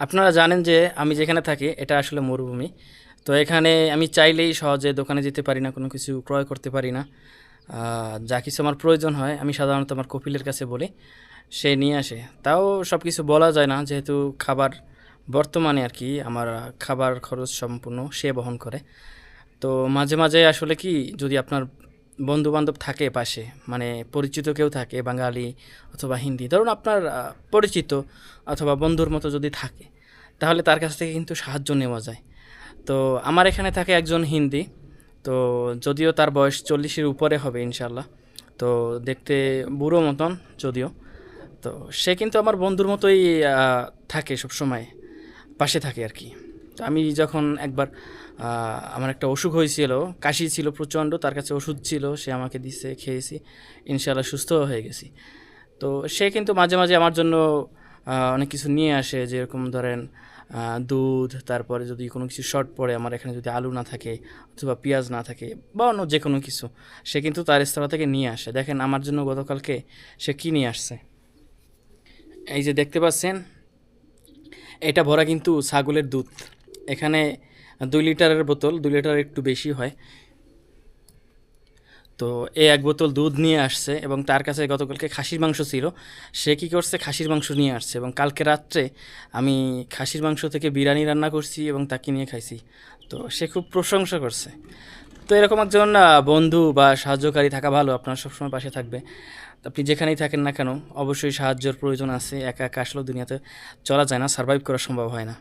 আপনারা জানেন যে আমি যেখানে থাকি এটা আসলে মরুভূমি। তো এখানে আমি চাইলেই সহজে দোকানে যেতে পারি না, কোনো কিছু ক্রয় করতে পারি না। যা কিছু আমার প্রয়োজন হয় আমি সাধারণত আমার কপিলের কাছে বলি, সে নিয়ে আসে। তাও সব কিছু বলা যায় না, যেহেতু খাবার বর্তমানে আর কি আমার খাবার খরচ সম্পূর্ণ সে বহন করে। তো মাঝে মাঝে আসলে কি, যদি আপনার বন্ধু বান্ধব থাকে পাশে, মানে পরিচিত কেউ থাকে বাঙালি অথবা হিন্দি, ধরুন আপনার পরিচিত অথবা বন্ধুর মতো যদি থাকে, তাহলে তার কাছ থেকে কিন্তু সাহায্য নেওয়া যায়। তো আমার এখানে থাকে একজন হিন্দি। তো যদিও তার বয়স 40-এর উপরে হবে ইনশাল্লাহ। তো দেখতে বুড়ো মতন যদিও। তো সে কিন্তু আমার বন্ধুর মতোই থাকে সবসময়, পাশে থাকে আর কি। তো আমি যখন একবার আমার একটা অসুখ হয়েছিল, কাশি ছিল প্রচণ্ড, তার কাছে ওষুধ ছিল, সে আমাকে দিছে, খেয়েছি, ইনশাল্লাহ সুস্থ হয়ে গেছি। তো সে কিন্তু মাঝে মাঝে আমার জন্য অনেক কিছু নিয়ে আসে, যেরকম ধরেন দুধ, তারপরে যদি কোনো কিছু শর্ট পড়ে, আমার এখানে যদি আলু না থাকে অথবা পেঁয়াজ না থাকে বা অন্য যে কোনো কিছু, সে কিন্তু তার রেস্তোরাঁ থেকে নিয়ে আসে। দেখেন আমার জন্য গতকালকে সে কী নিয়ে আসছে, এই যে দেখতে পাচ্ছেন, এটা ভরা কিন্তু ছাগলের দুধ। এখানে 2 লিটারের বোতল, 2 লিটার একটু বেশি হয়। তো এ এক বোতল দুধ নিয়ে আসছে এবং তার কাছে গতকালকে খাসির মাংস ছিল। সে কী করছে, খাসির মাংস নিয়ে আসছে এবং কালকে রাত্রে আমি খাসির মাংস থেকে বিরিয়ানি রান্না করছি এবং তাকে নিয়ে খাইছি। তো সে খুব প্রশংসা করছে। তো এরকম একজন বন্ধু বা সাহায্যকারী থাকা ভালো, আপনার সবসময় পাশে থাকবে। তো আপনি যেখানেই থাকেন না কেন, অবশ্যই সাহায্যের প্রয়োজন আছে। একা একা আসলে দুনিয়াতে চলা যায় না, সার্ভাইভ করা সম্ভব হয় না।